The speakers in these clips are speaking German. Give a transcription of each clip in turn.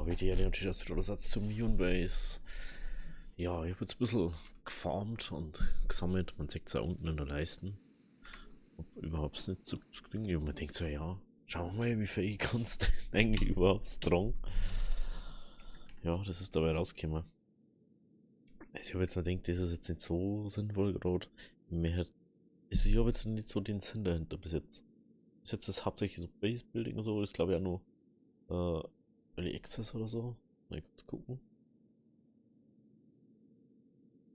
WDL und das wieder Ersatz zum Base. Ja, ich habe jetzt ein bisschen gefarmt und gesammelt. Man sieht es ja unten in der Leisten. Ob überhaupt nicht zu kriegen. Und man denkt so, ja, schauen wir mal, wie viel ich kannst eigentlich überhaupt dran. Ja, das ist dabei rausgekommen. Also ich habe jetzt mal gedacht, das ist jetzt nicht so sinnvoll gerade. Also ich habe jetzt nicht so den Sinn dahinter bis jetzt. Bis jetzt ist hauptsächlich so Base-Building und so, das glaube ich auch nur Early Access oder so. Mal kurz gucken.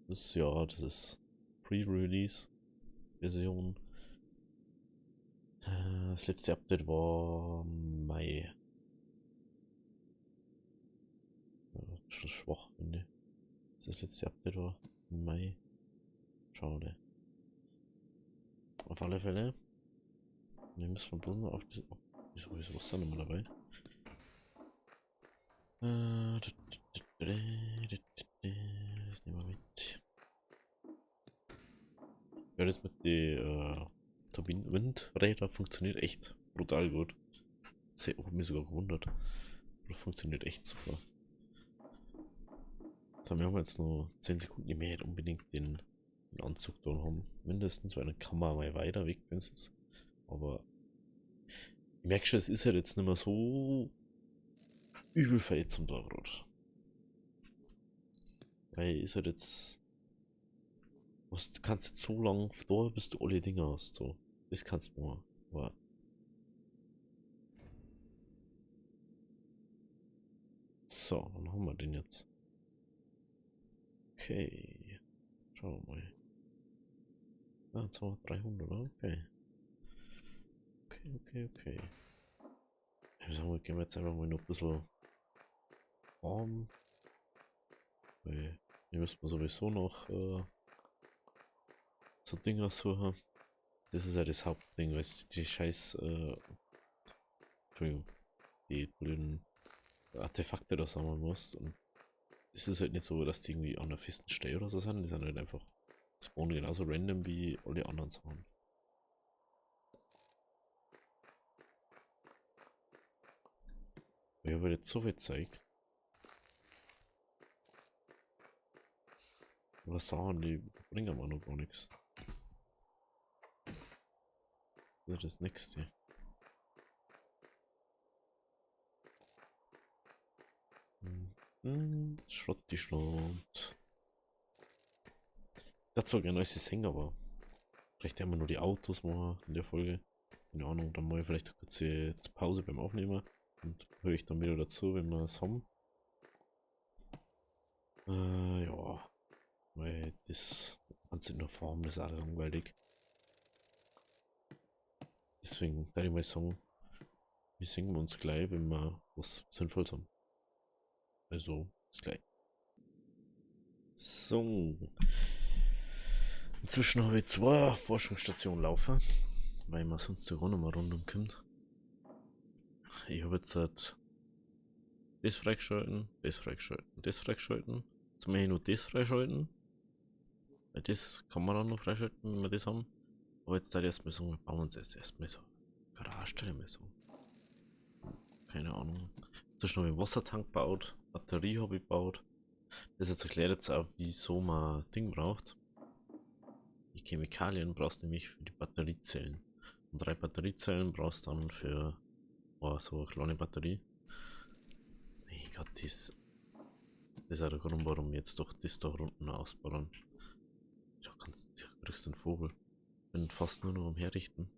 Das ist Pre-Release-Version. Das letzte Update war Mai. Schon schwach, finde ich. Das letzte Update war Mai. Schade. Auf alle Fälle. Wir müssen bloß mal auf diese. Wieso ist da nochmal dabei? Das nehmen wir mit. Ja, das mit den Windrädern funktioniert echt brutal gut. Das hat mich sogar gewundert. Das funktioniert echt super. So, wir haben jetzt nur 10 Sekunden. Ich möchte unbedingt den Anzug da haben. Mindestens, weil dann kann man mal weiter weg, wenn es ist. Aber ich merke schon, es ist halt jetzt nicht mehr so übel viel zum Dorfrot. Weil ist halt jetzt. Du kannst jetzt so lange da, bis du alle Dinge hast. So. Das kannst du machen. Aber so, dann haben wir den jetzt. Okay. Schauen wir mal. Ah, jetzt haben wir 300, okay. Okay. Ich sag mal, gehen wir jetzt einfach mal noch ein bisschen warm. Weil hier müssen wir sowieso noch so Dinger suchen. Das ist ja das Hauptding, weil die scheiß, Entschuldigung, die blöden Artefakte da sammeln musst. Und es ist halt nicht so, dass die irgendwie an der festen Stelle oder so sind. Die sind halt einfach spawnen genauso random wie alle anderen Sachen. Ich habe jetzt so viel Zeug. Aber Sachen, die bringen mir noch gar nichts. Das ist das nächste. Schrott die Schrott. Dazu gerne neues Sänger, aber vielleicht haben wir nur die Autos mal in der Folge. Keine Ahnung, dann mal vielleicht eine kurze Pause beim Aufnehmen. Und höre ich dann wieder dazu, wenn wir es haben. Ja. Weil das Ganze in der Form, das ist auch langweilig. Deswegen würde ich mal sagen, wir singen uns gleich, wenn wir was Sinnvolles haben. Also, bis gleich. So. Inzwischen habe ich 2 Forschungsstationen laufen, weil man sonst die Runde mal rundum kommt. Ich habe jetzt halt das freigeschalten, das freigeschalten, das freigeschalten. Jetzt möchte ich noch das freischalten. Weil das kann man dann noch freischalten, wenn wir das haben. Aber jetzt da erstmal so, wir bauen uns erstmal so Garage, mal so. Keine Ahnung. Inzwischen habe ich einen Wassertank gebaut, Batterie habe ich gebaut. Das jetzt erklärt jetzt auch, wieso man Ding braucht. Die Chemikalien brauchst du nämlich für die Batteriezellen. Und 3 Batteriezellen brauchst du dann für so eine kleine Batterie. Mein Gott, das ist auch der Grund, warum wir jetzt doch das da unten ausbauen. Du kriegst einen Vogel. Bin fast nur noch am Herrichten.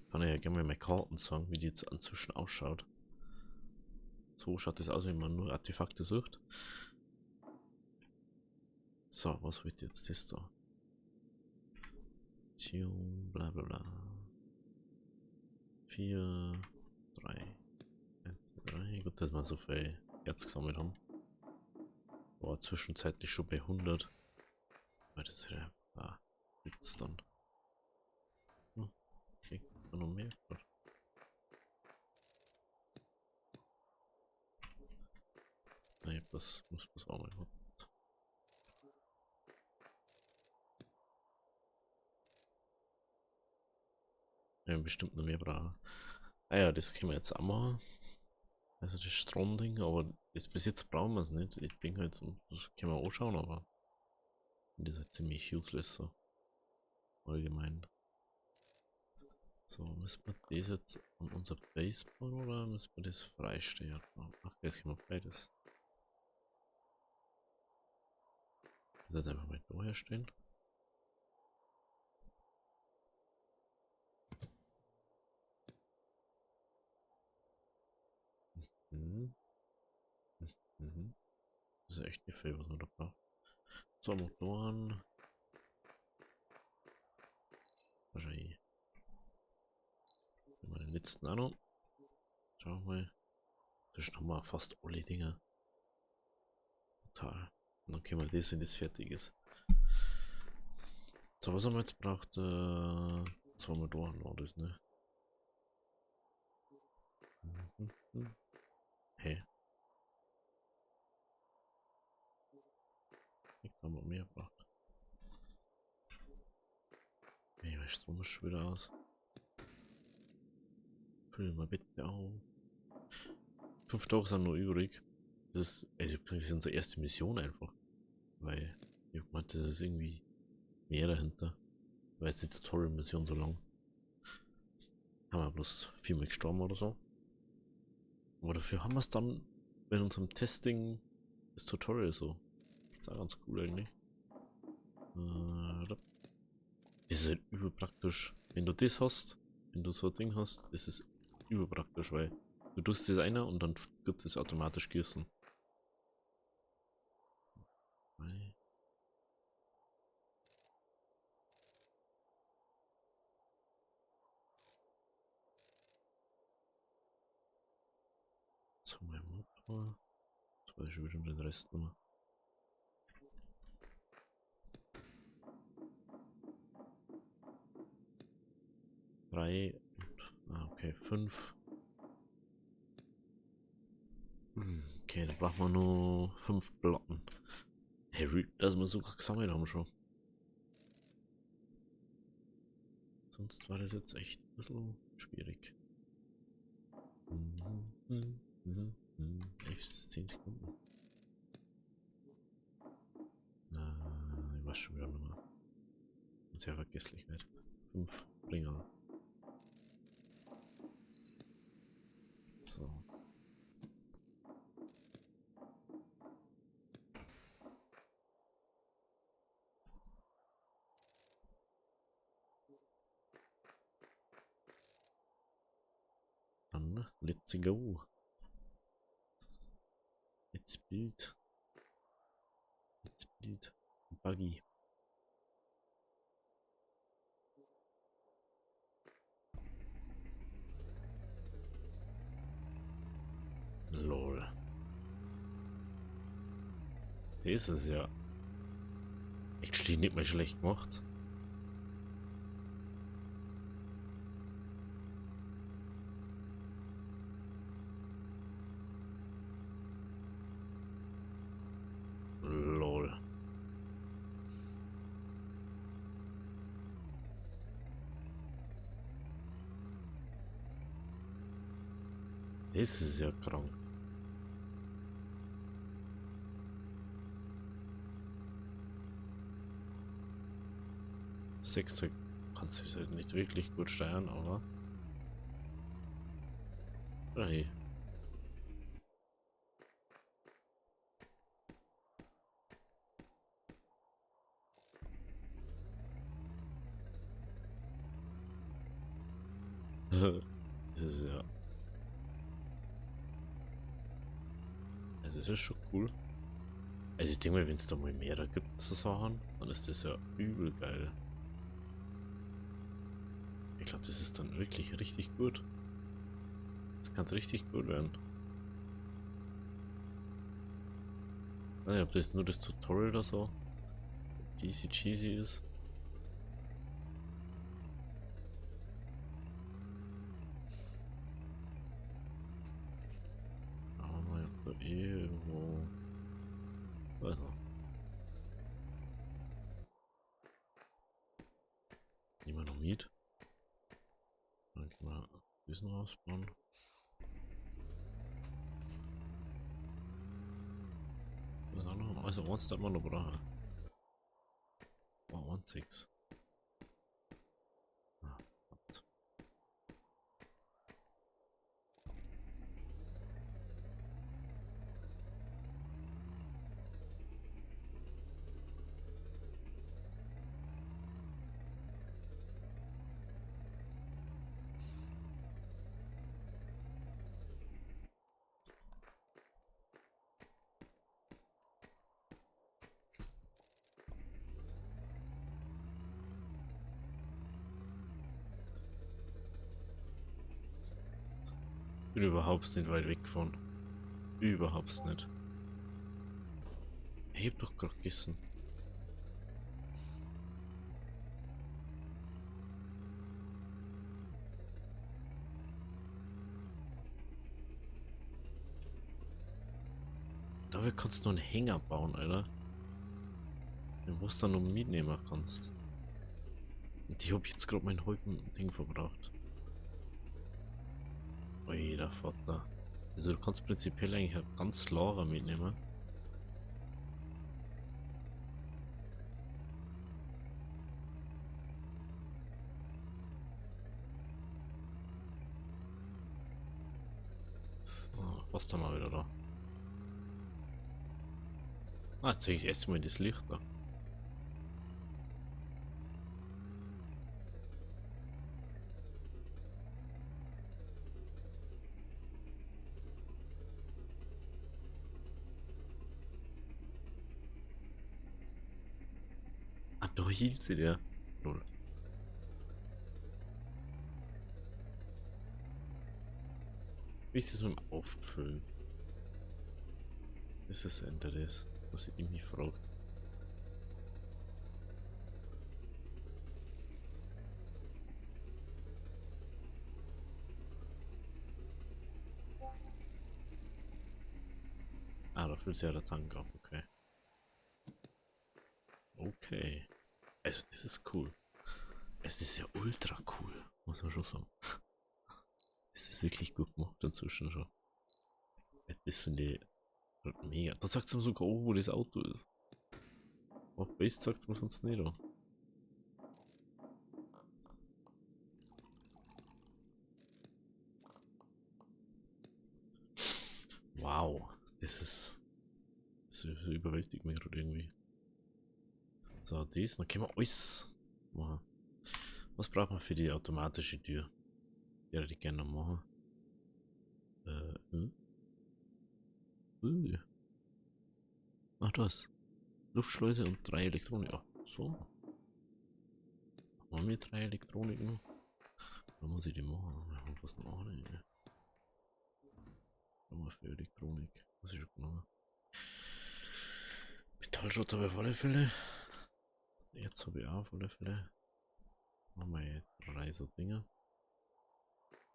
Kann ich ja gerne mal meine Karten sagen, wie die jetzt inzwischen ausschaut. So schaut das aus, wenn man nur Artefakte sucht. So, was wird jetzt das da? Tune, bla bla bla. 4, 3, 1, 3. Gut, dass wir so viel Herz gesammelt haben. War zwischenzeitlich schon bei 100. Weil das ist ja jetzt dann. Okay, noch mehr. Nein, das muss man auch mal machen. Ja, bestimmt noch mehr brauchen. Ah ja, das können wir jetzt auch machen. Also das Stromding, aber jetzt, bis jetzt brauchen wir es nicht. Ich denke halt, das können wir auch schauen, aber das ist halt ziemlich useless so. Allgemein. So, müssen wir das jetzt an unser Base bauen oder müssen wir das freistehen? Ach, jetzt können wir beides. Das jetzt einfach mal da herstellen. Mhm. Mhm. Das ist echt nicht viel, was man da braucht. Zwei Motoren. Wahrscheinlich. Wenn wir den letzten auch noch. Schauen wir mal. Das haben wir fast alle Dinger. Total. Und dann können wir das, wenn das fertig ist. So, was haben wir jetzt braucht? Zwei Motoren war das, ne? Mhm. Hä? Ich haben wir mehr braucht. Hey, mein Strom ist schon wieder aus. Füllen wir bitte auf. 5 Tage sind noch übrig. Das ist, also das ist unsere erste Mission einfach. Weil, ich meinte, das ist irgendwie mehr dahinter. Weil es die Tutorial-Mission so lang. Haben wir bloß 4-mal gestorben oder so. Aber dafür haben wir es dann in unserem Testing das Tutorial so. Das ist auch ganz cool eigentlich. Das ist halt überpraktisch. Wenn du das hast, wenn du so ein Ding hast, ist es überpraktisch, weil du tust das einer und dann wird das automatisch gießen. So, mein Motor. Jetzt weiß ich schon wieder den Rest nochmal. 3 und, okay, 5. Okay, da brauchen wir nur 5 Platten. Hey, dass wir sogar gesammelt haben schon. Sonst war das jetzt echt ein bisschen schwierig. 10 Sekunden. Ich weiß schon wieder nochmal. Sehr vergesslich nicht. 5 Bringer. So. Dann, let's go. Let's build. Let's build. Buggy. Lol. Das ist ja actually nicht mal schlecht gemacht. Lol. Das ist ja krank. 6 kannst du halt nicht wirklich gut steuern, aber. Hey. Das ist ja. Also das ist schon cool. Also ich denke mal, wenn es da mal mehr gibt zu Sachen, dann ist das ja übel geil. Ich glaube, das ist dann wirklich richtig gut. Das kann richtig gut werden. Ich weiß nicht, ob das nur das Tutorial oder so easy cheesy ist. Aber mal ob da irgendwo. Also. Nehmen wir noch mit. Dann können wir Wissen rausbauen. also eins darf man noch brauchen. Oh, 1,6. Ah, verdammt. Bin überhaupt nicht weit weg von. Überhaupt nicht. Ich hab doch gerade gegessen. Dafür kannst du noch einen Hänger bauen, Alter. Den musst du dann noch mitnehmen kannst. Und ich hab jetzt gerade mein halben Ding verbraucht. Alter Vater. Also du kannst prinzipiell eigentlich ein ganz Lager mitnehmen. So, was haben wir wieder da? Ah, jetzt sehe ich erstmal das Licht da. Ah, da hielt sie der. Lol. Wie ist das mit dem Auffüllen? Das ist das Ende des, was ich mich fragt. Ah, da füllt sich ja der Tank ab, okay. Okay. Also das ist cool. Es ist ja ultra cool, muss man schon sagen. Es ist wirklich gut gemacht inzwischen schon. Das sind die mega. Da sagt es mir sogar, wo das Auto ist. Auf Base sagt es mir sonst nicht. Auch. Wow, das überwältigt mich gerade irgendwie. So, das, dann können wir alles machen. Was braucht man für die automatische Tür? Die hätte ich gerne noch machen. Hm? Ach das. Luftschleuse und 3 Elektronik. Ach so. Haben wir 3 Elektronik noch? Dann muss ich die machen. Wir haben was noch nicht. Nochmal für Elektronik. Muss ich schon genommen. Metallschrott habe ich auf alle Fälle. Jetzt habe ich auch auf alle Fälle. Machen wir 3 so Dinge.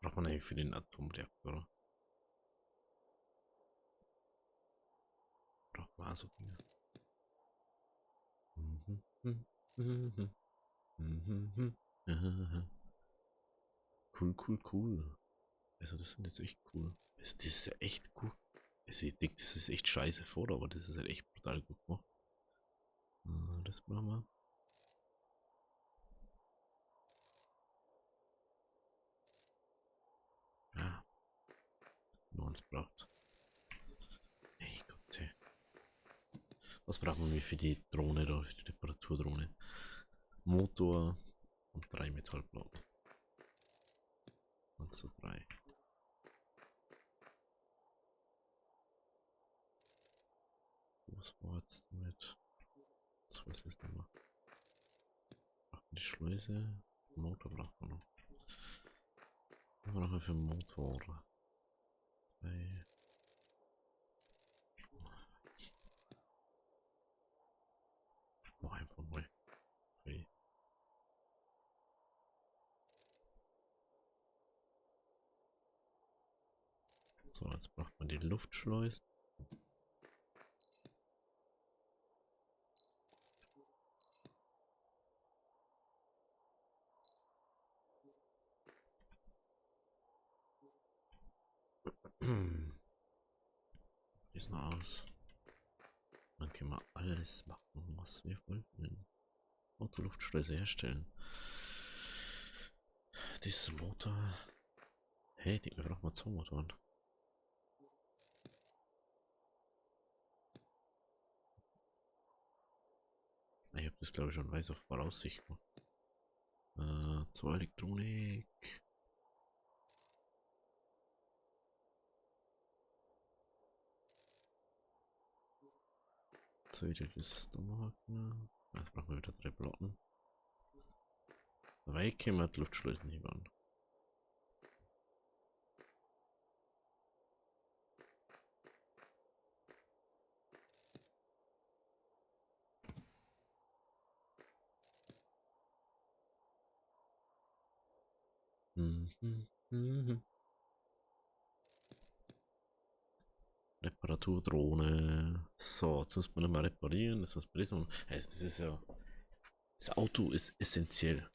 Braucht man eigentlich für den Atomreaktor. Braucht man auch so Dinge. Cool, cool, cool. Also das sind jetzt echt cool. Also das ist ja echt gut. Also ich denke, das ist echt scheiße vor, aber das ist halt echt brutal gut gemacht. Das brauchen wir. Ja, nur uns braucht. Ey Gott, ey. Was brauchen wir für die Drohne da, für die Reparaturdrohne? Motor und 3 Metallplatten. 1 zu 3. Was war jetzt damit? Das weiß ich nicht mehr. Die Schleuse. Motor braucht man noch. Was brauchen wir für Motor? 3. Mach einfach mal. Okay. So, jetzt braucht man die Luftschleuse. Wie ist noch aus? Dann können wir alles machen, was wir wollen. Autoluftschleuse herstellen. Dieser Motor. Hey, ich denke, wir brauchen mal zwei Motoren. Ich habe das glaube ich schon weiß auf Voraussicht gemacht. Zur Elektronik. So, wieder das da machen. Jetzt brauchen wir wieder 3 Platten. Dabei können wir die Luftschleusen nicht an. Reparaturdrohne. So, jetzt muss man mal reparieren. Das muss man also das ist ja. Das Auto ist essentiell.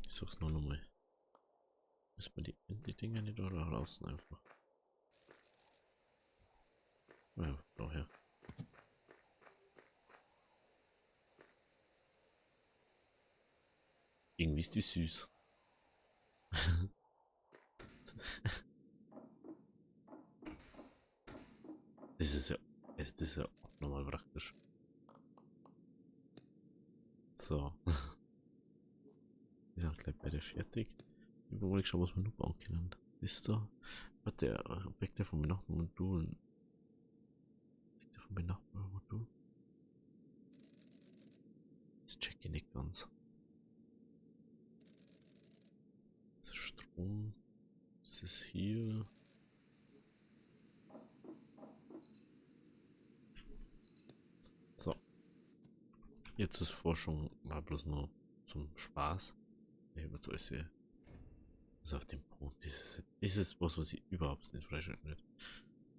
Ich sag's nur nochmal. Müssen wir die Dinger nicht oder draußen einfach. Ja, daher. Irgendwie ist die süß. Das ist ja. Das ist ja abnormal praktisch. So. Wir sind gleich beide fertig. Ich überlege schon, was wir noch bauen können. Ist da. Warte, Objekte von benachbarten Modulen. Objekte von benachbarten Modulen. Das check ich nicht ganz. Das ist Strom. Das ist hier. So. Jetzt ist Forschung mal bloß nur zum Spaß. Ich habe jetzt alles hier. Also auf dem Punkt. Das ist was ich überhaupt nicht freischalten will.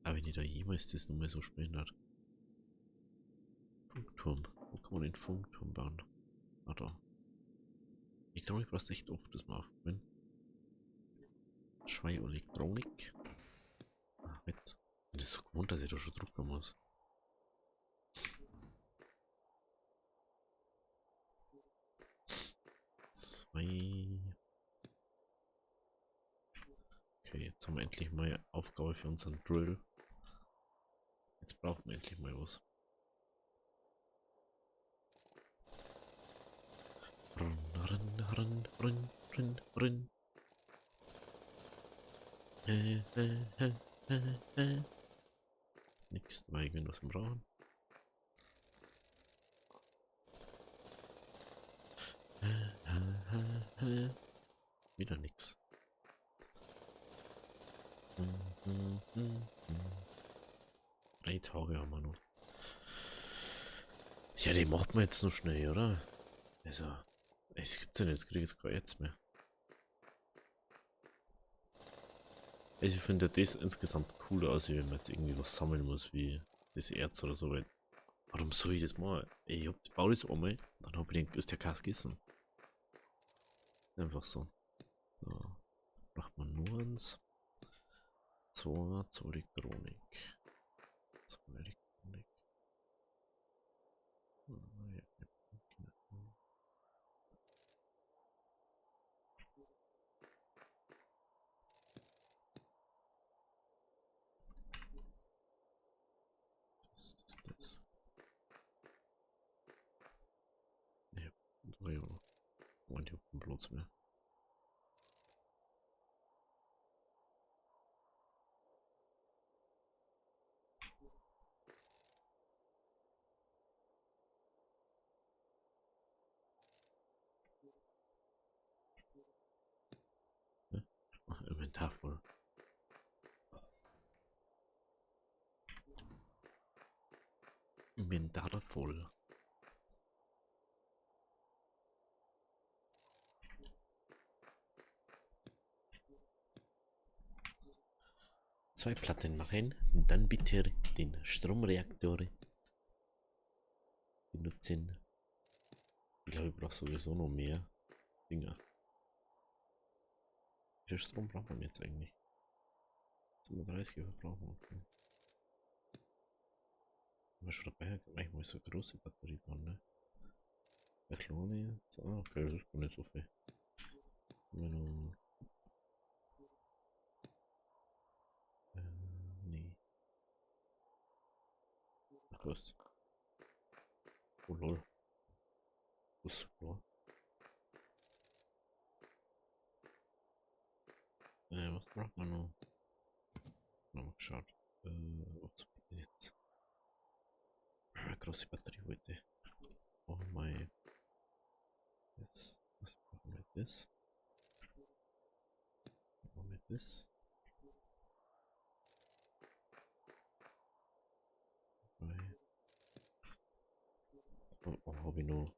Aber wenn ich da jemals das nur mal so spielen hat. Funkturm. Wo kann man den Funkturm bauen? Ah, da. Elektronik brauchst echt oft, das mal aufbauen. Schwein Elektronik. Ah, mit. Das ist so gewohnt, dass ich da schon drucken muss. Zwei. Okay, jetzt haben wir endlich mal eine Aufgabe für unseren Drill. Jetzt brauchen wir endlich mal was. Run, run, run, run, run, run. Nix, weil irgendwas brauchen. Wieder nix. 3 Tage haben wir noch. Ja, die macht man jetzt noch schnell, oder? Also, es gibt's ja nicht, jetzt kriege ich jetzt gar jetzt mehr. Also ich finde das insgesamt cooler aus, wenn man jetzt irgendwie was sammeln muss, wie das Erz oder so. Weil, warum soll ich das mal? Ich baue das einmal, dann habe ich den ist der Kass gegessen. Einfach so. So. Macht man nur eins. Zur Elektronik. Zur Elektronik. Das. Ich hab 3 Euro. Und ich hab keinen Platz mehr. Ne? Ach, Inventar voll. Inventar voll. Zwei Platten machen, dann bitte den Stromreaktor benutzen. Ich glaube, ich brauche sowieso noch mehr Dinger. Wie viel Strom braucht man jetzt eigentlich? 37 verbrauchen. Okay. wir schon dabei haben, manchmal so eine große Batterie bauen, ne? Eine kleine. So, okay, das ist gar nicht so viel. Immer noch. Nee. Ach was. Oh lol. Das ist klar. Was braucht man noch? Nochmal geschaut. Was bin jetzt? Große Batterie heute. Oh mein. Das. Was brauchen wir das? Machen wir das? Drei. Oh, habe ich noch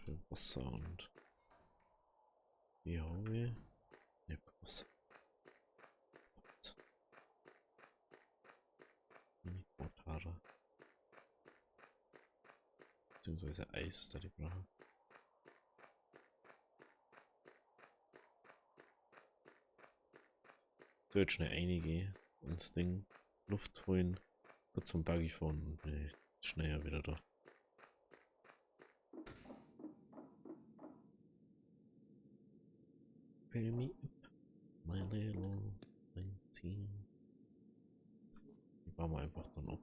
für Wasser und hier habe ich. Ne, Wasser. Mini-Portara. Beziehungsweise Eis, da die brauchen. So, jetzt schnell einige ins Ding. Luft holen. Kurz zum Buggy fahren und bin ich schneller wieder da. Fill me up, my little 19. Die bauen wir einfach dann ab.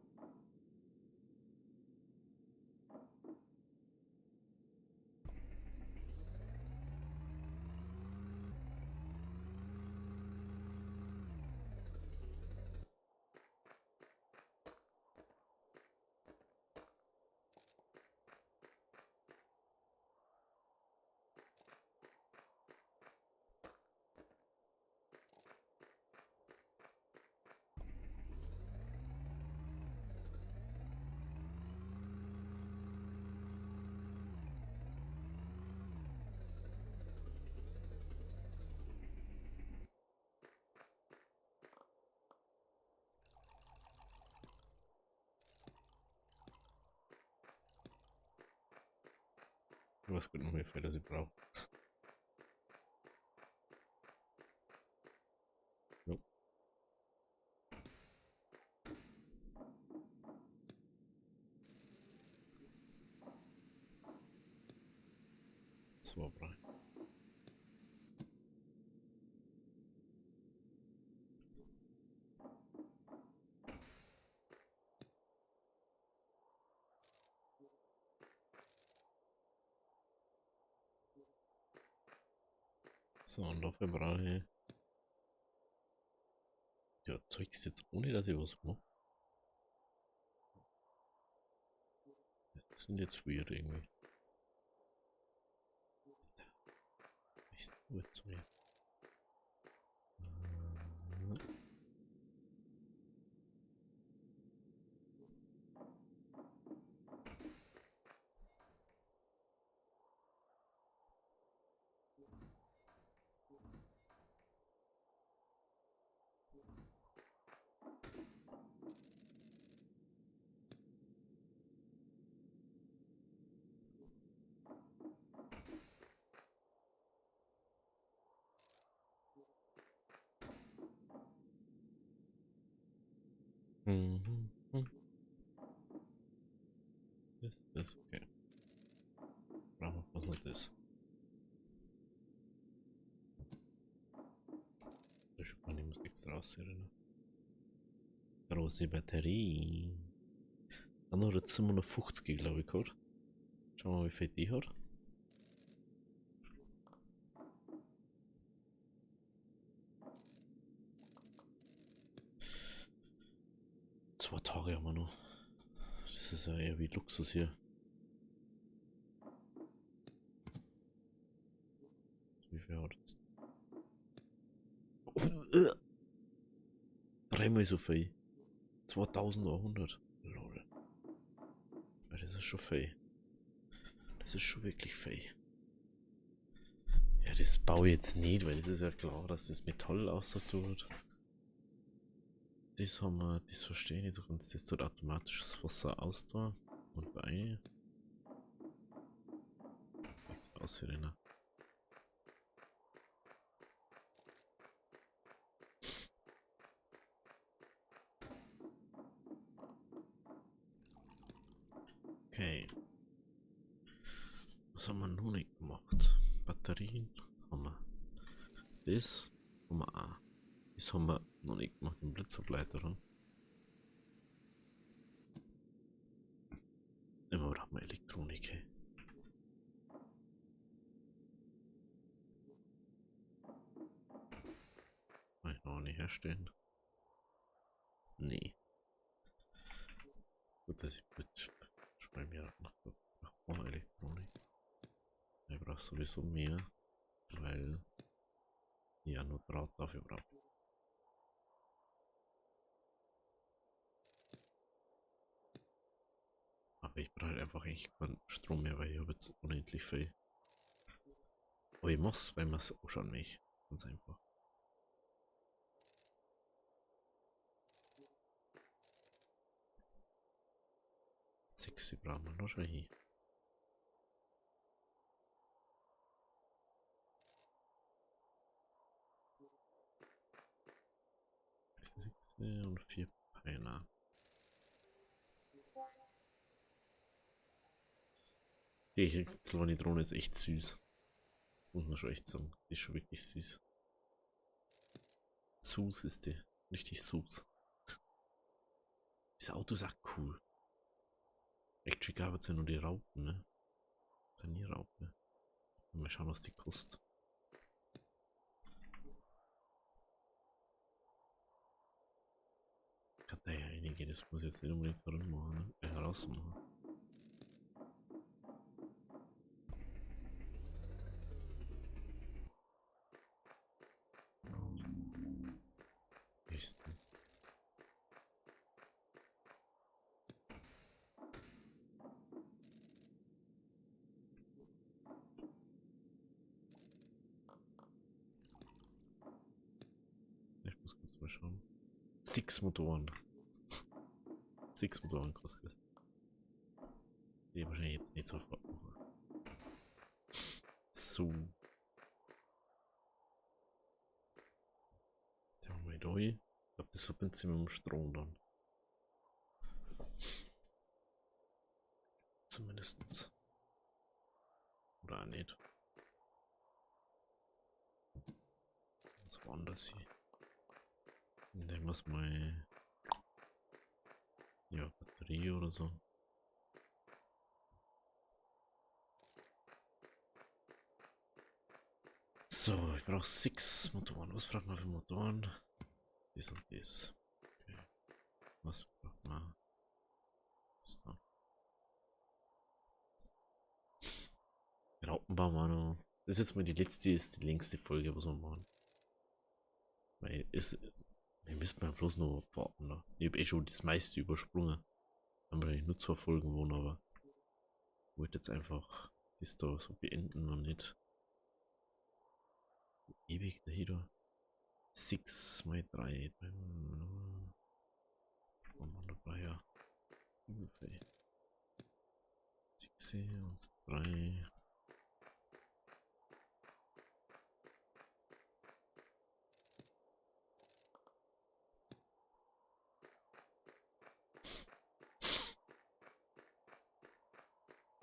Was gut noch mehr Fälle sie braucht. Jo. Das war breit. So, und dafür brauche ich ja Zeugs jetzt ohne dass ich was mache. Das sind jetzt weird irgendwie. Ist nur zu mir. Mhm. Das, okay. Brauchen wir was nicht das. Das ist gar nicht, muss extra aussehen. Große Batterie. Dann hat er 750, glaube ich, gehabt. Schauen wir mal, wie viel die hat. Zwei Tage haben wir noch. Das ist ja eher wie Luxus hier. Wie viel hat das? Dreimal so viel. 2100. Lol. Ja, das ist schon viel. Das ist schon wirklich viel. Ja, das baue ich jetzt nicht, weil das ist ja klar, dass das Metall außer tut. Das haben wir, das verstehe ich nicht. Du kannst das dort automatisch das Wasser austun und bei. Jetzt aussehen. Okay. Was haben wir noch nicht gemacht? Batterien haben wir. Das haben wir auch. Das haben wir noch nicht gemacht, den Blitzableiter. Immer brauchen wir Elektronik. Hey. Kann ich noch nicht herstellen? Nee. Gut, dass ich mit schreibe mir nach mehr Elektronik. Ich brauche sowieso mehr, weil ich ja nur Draht dafür brauche. Aber ich brauche einfach echt keinen Strom mehr, weil ich habe jetzt unendlich viel. Aber ich muss, weil man es auch schon mich. Ganz einfach. 6 brauchen wir noch schon hier. Und 4 Peiner. Die kleine Drohne ist echt süß. Muss man schon echt sagen. Die ist schon wirklich süß. Süß ist die. Richtig süß. Das Auto ist auch cool. Echt schick, aber sind nur die Raupen, ne? Dann die Raupen. Mal schauen, was die kostet. Kann da ja einige, das muss jetzt nicht unbedingt herum machen, ne? Heraus machen. Ist denn? Ich muss kurz mal schauen. 6 Motoren. 6 Motoren kostet es. Die wahrscheinlich jetzt nicht sofort machen. So. Den haben wir da. Ich glaube, das verbindet sich mit dem Strom dann. Zumindest. Oder auch nicht. Was war anders hier? Nehmen wir es mal. Ja, Batterie oder so. So, ich brauche 6 Motoren. Was braucht man für Motoren? Das und das. Okay. Was braucht man? So. Raupenbau war noch. Das ist jetzt mal die letzte, ist die längste Folge, was wir machen. Weil es. Wir müssen mal bloß noch warten. Ne? Ich habe eh schon das meiste übersprungen. Haben wir nur 2 Folgen gewonnen, aber ich wollte jetzt einfach das da so beenden und nicht ewig dahinter. 6 mal 3. Haben wir dabei ja. Übel. 6 und 3.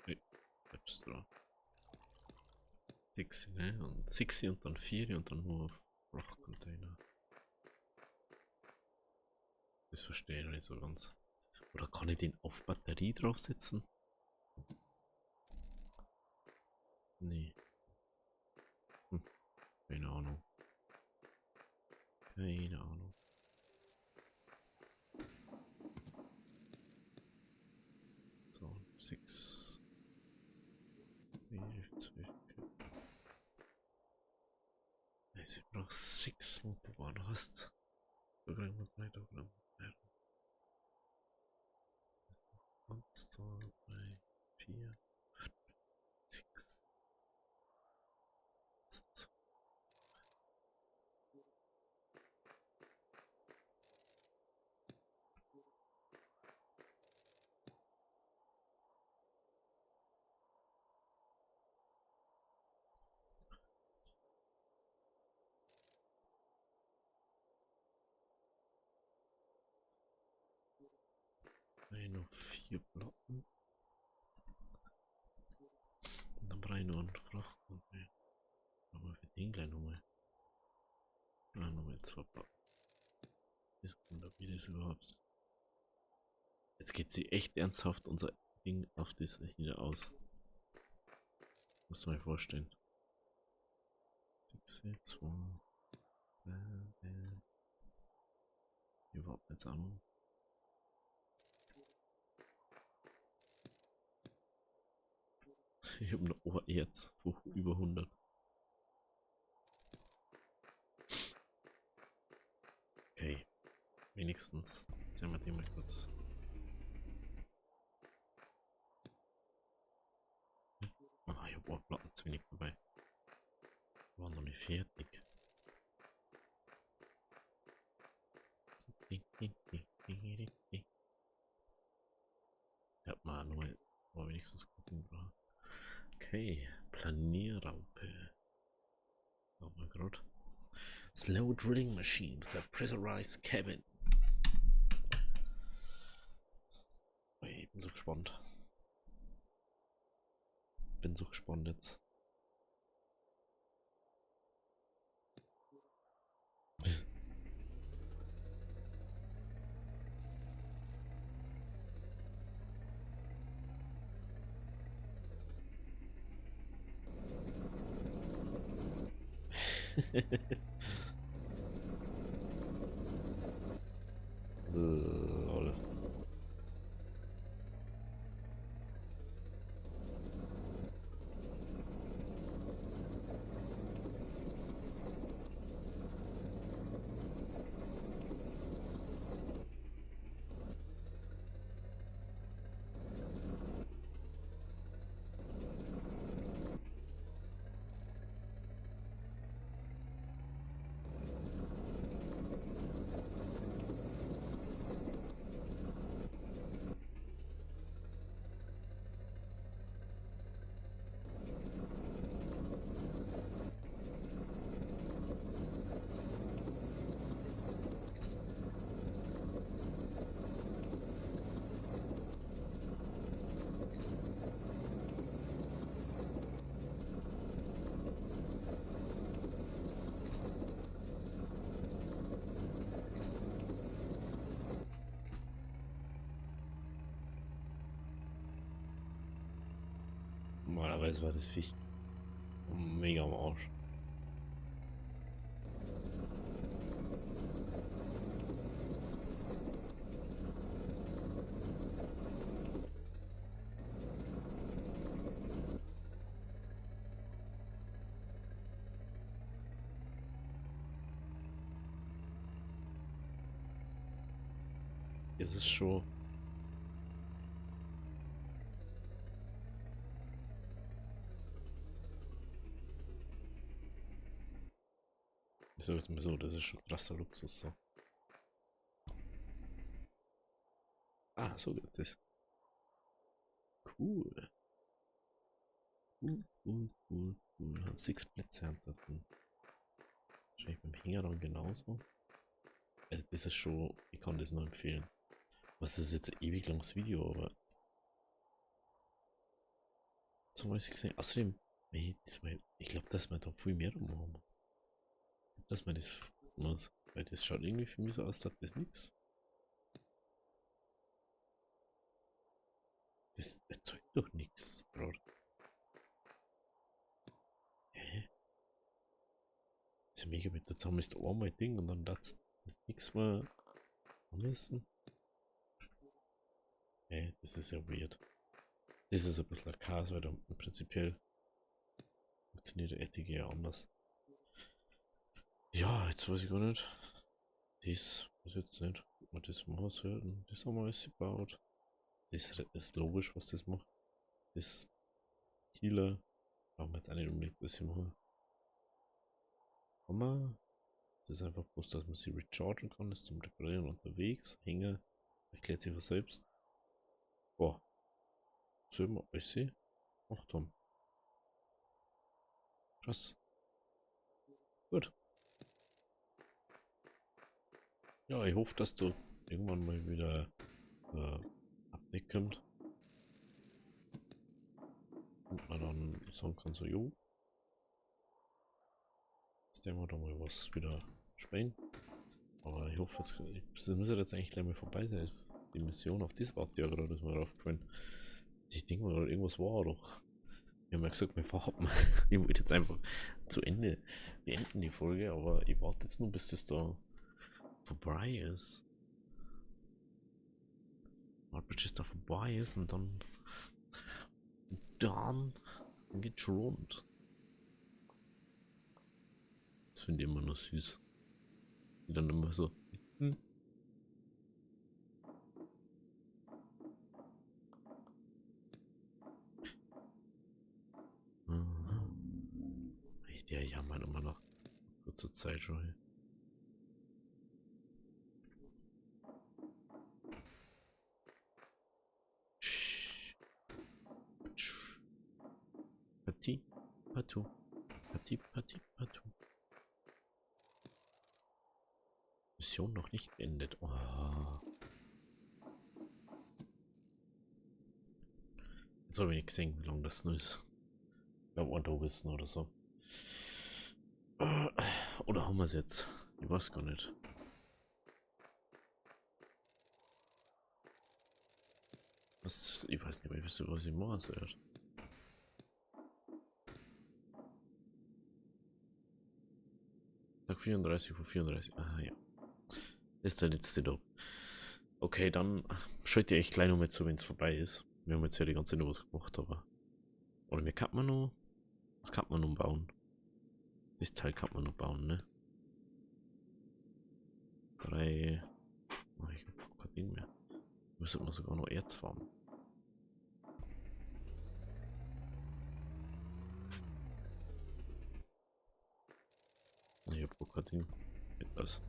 Nee, bleibst dran. 6, ne? Und 6 und dann 4 und dann nur auf Flachcontainer. Das verstehe ich noch nicht so ganz. Oder kann ich den auf Batterie draufsetzen? Nee. Hm, keine Ahnung. Keine Ahnung. So, 6. 12. Also ich brauche 6 Motoren. Hast du gerade noch weiter oder? Eins, 2, 3, 4, 6. Noch 4 Platten. zwei Platten. Das wundert mich das überhaupt. Jetzt geht sie echt ernsthaft unser Ding auf das hier aus. Muss man mir vorstellen. 6, 2, überhaupt nichts an. Ich habe noch jetzt über 100. Okay, wenigstens sehen wir die mal kurz. Ah, ich habe auch Platten zu wenig dabei. War noch nicht fertig. Ja, mal nur wenigstens gucken. Okay, Planierraupe. Oh mein Gott. Slow drilling machine with a pressurized cabin. Oh, ich bin so gespannt. Bin so gespannt jetzt. Lol. Normalerweise war das Viech mega am Arsch. Es ist schon. Ich sag jetzt mal so, das ist schon krasser Luxus so. Ah, so geht das. Cool. Cool. Hat 6 Plätze hat das drin. Wahrscheinlich beim Hänger dann genauso. Also das ist schon, ich kann das nur empfehlen. Was ist jetzt ein ewig langes Video, aber zum Beispiel gesehen. Außerdem, ich glaube, dass man da viel mehr machen muss. Dass man das muss. Weil das schaut irgendwie für mich so aus, dass das nichts. Das erzeugt doch nichts gerade. Hä? Das ist ja mega mit. Jetzt haben wir das einmal Ding und dann das nichts mehr müssen. Hä? Das ist ja weird. Das ist ein bisschen ein Chaos, weil da prinzipiell funktioniert der Ettige ja anders. Ja, jetzt weiß ich gar nicht. Das weiß ich jetzt nicht, ob wir das machen sollten. Das haben wir alles gebaut. Das ist logisch, was das macht. Das Healer brauchen wir jetzt auch nicht unbedingt das hier machen. Hammer. Das ist einfach bloß, dass man sie rechargen kann. Das ist zum Reparieren unterwegs. Hänger erklärt sich von selbst. Boah. Sollen wir alles gemacht haben. Krass. Gut. Ja, ich hoffe, dass du irgendwann mal wieder Update kommt. Und man dann sagen kann, so, jo. Jetzt werden wir da mal was wieder spielen. ich hoffe, das müsste jetzt eigentlich gleich mal vorbei sein. Die Mission auf das warte ja gerade, ist mir aufgefallen. Ich denke mal, irgendwas war doch. Wir haben ja gesagt, wir verhoppen. Ich wollte jetzt einfach zu Ende beenden die Folge, aber ich warte jetzt nur, bis das da vorbei ist. Warte, bis das da vorbei ist und dann geht's rund. Das finde ich immer noch süß. Die dann immer so. Aha. Ja, ich habe immer noch kurze Zeit schon. Petit, patou. Petit, petit, patou. Mission noch nicht beendet. Oh. Jetzt habe ich nicht gesehen, wie lange das nur ist. Ich glaube, ein Tag ist oder so. Oder haben wir es jetzt? Ich weiß gar nicht. Ich weiß nicht mehr, was ich machen soll. Tag 34 von 34. Ah ja. Das ist der letzte da. Okay, dann schaut ihr echt gleich noch mal zu, wenn es vorbei ist. Wir haben jetzt ja die ganze Zeit noch was gemacht, aber. Oder wir kann man noch. Was kann man noch bauen? Das Teil kann man noch bauen, ne? 3. Oh, ich hab kein Ding mehr. Müsste man sogar noch Erz farmen. Ich hab auch kein Ding. Geht das.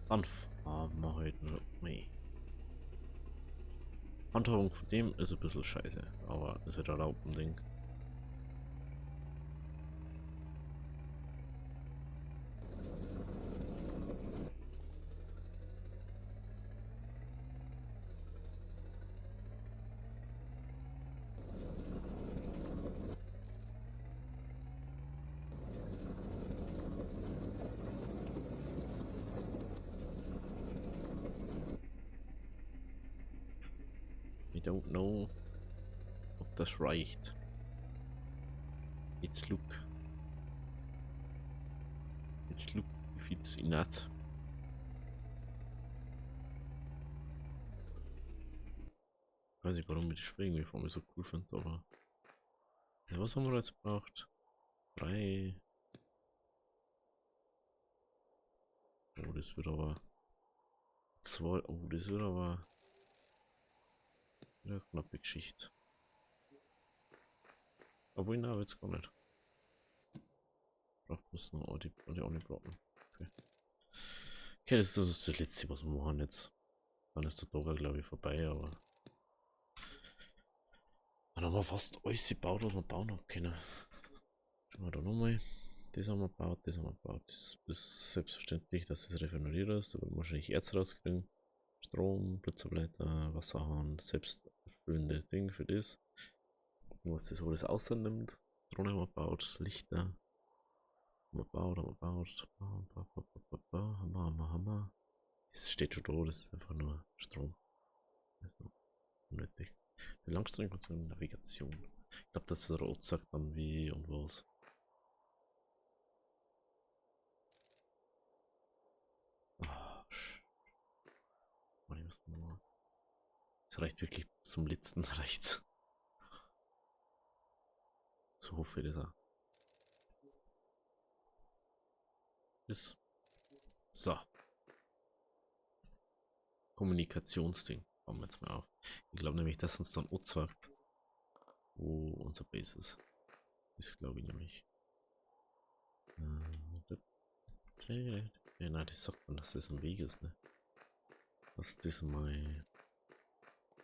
Dann farmen wir heute noch mehr. Handhabung von dem ist ein bisschen scheiße, aber ist halt erlaubt ein Ding. I don't know, ob das reicht. It's look. It's look if it's enough. Ich weiß nicht, warum ich die Springen so cool finde, aber. Ja, was haben wir jetzt gebraucht? 3. Oh, das wird aber. 2. Oh, das wird aber. Eine knappe Geschichte. Obwohl, na, wird's gar nicht. Braucht muss nur die auch nicht blocken. Okay. Okay, das ist das letzte, was wir machen jetzt. Dann ist der Dora, glaube ich, vorbei, aber. Dann haben wir fast alles gebaut, was wir bauen können. Schauen wir da nochmal. Das haben wir gebaut, das haben wir gebaut. Das ist selbstverständlich, dass es regeneriert ist. Da wird man wahrscheinlich Erz rauskriegen. Strom, Blitzableiter, Wasserhahn, selbsterfüllende Ding für das. Was das alles außernimmt. Drohne haben wir gebaut, Lichter. Haben wir gebaut, haben wir gebaut. Hammer. Das steht schon da, das ist einfach nur Strom. Also unnötig. Die Langstreckenfunktion Navigation. Ich glaube, dass der Rot sagt dann wie und was. Oh, das reicht wirklich zum letzten rechts. So hoffe ich das auch. Ist. So. Kommunikationsding. Bauen wir jetzt mal auf. Ich glaube nämlich, dass uns dann auch sagt, wo unser Base ist. Das glaube ich nämlich. Nein, das sagt man, dass das ein Weg ist, ne? Lass das mal.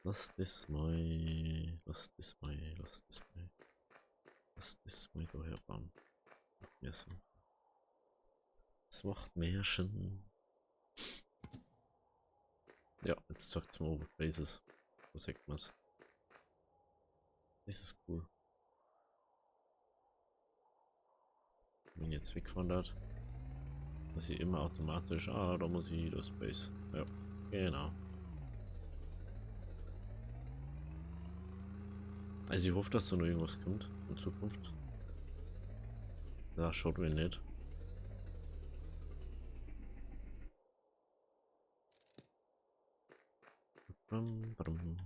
Lass das mal. Lass das mal. Lass das mal. Lass das mal daher bauen. Macht mehr Sinn. Das macht mehr Sinn. Ja, jetzt sagt es mir Over Bases. So sagt man es. Das ist cool. Wenn jetzt wegwandert, dass ich immer automatisch, da muss ich wieder Space. Ja, genau. Also ich hoffe, dass da noch irgendwas kommt in Zukunft. Ja, schaut mir nicht. Badum.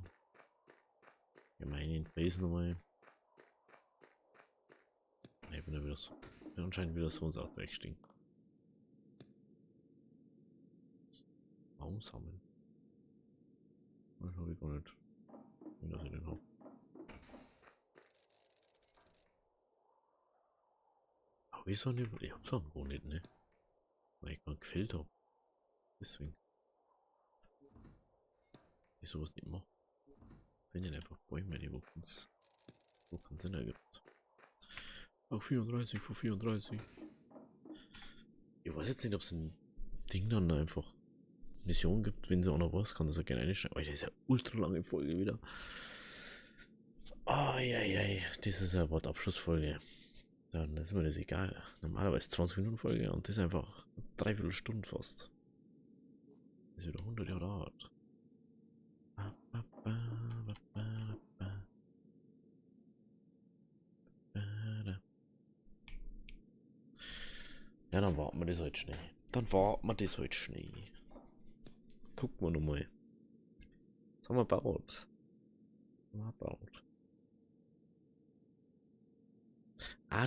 Ja, meine Base nochmal. Ich bin ja wieder so. Bin anscheinend wieder so ins Auto weggestiegen. Baum sammeln. Das habe ich gar nicht. Wenn das ich den habe. Aber wieso nicht? Ich hab so einen nicht, ne? Weil ich gar gefällt habe. Deswegen. Ich sowas nicht mache. Wenn ich einfach Bäume, die wo keinen Sinn ergibt. Auch 34 von 34. Ich weiß jetzt nicht, ob es ein Ding dann einfach Mission gibt, wenn sie auch noch was kann, das er gerne einschreiben. Oh, das ist ja ultra lange Folge wieder. Eieiei, das ist ja Wortabschlussfolge. Dann ist mir das egal. Normalerweise 20 Minuten Folge und das ist einfach 3/4 Stunde fast. Das ist wieder 100 Jahre alt. Ja, dann warten wir das halt schnell. Gucken wir nochmal. Was haben wir gebaut?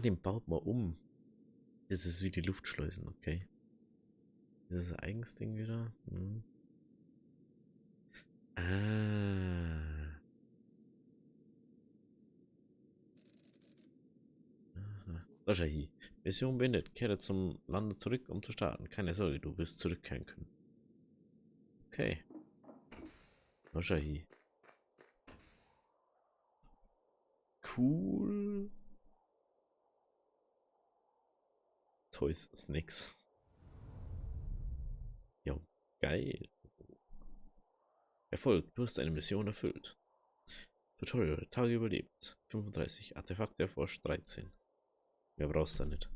Den baut man um. Das ist wie die Luftschleusen, okay. Das ist ein eigenes Ding wieder. Hm. Ah. Aha. Da schau hier. Mission beendet. Kehre zum Lande zurück, um zu starten. Keine Sorge, du wirst zurückkehren können. Okay. Da schau hier. Cool. Toys Snacks. Ja, geil. Erfolg, du hast eine Mission erfüllt. Tutorial, Tage überlebt. 35, Artefakte erforscht 13. Mehr brauchst du da nicht.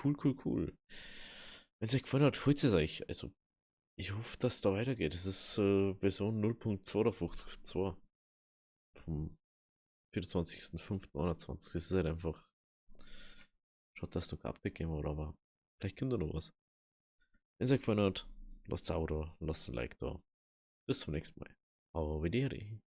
Cool, cool, cool. Wenn es euch gefallen hat, holt es euch. Also, ich hoffe, dass es da weitergeht. Das ist Version 0.52 vom 24.05.21. Das ist halt einfach. Schaut, dass du geupdate geben oder aber vielleicht kommt da noch was. Wenn es euch gefallen hat, lasst ein Abo da, lasst ein Like da. Bis zum nächsten Mal. Arrivederci.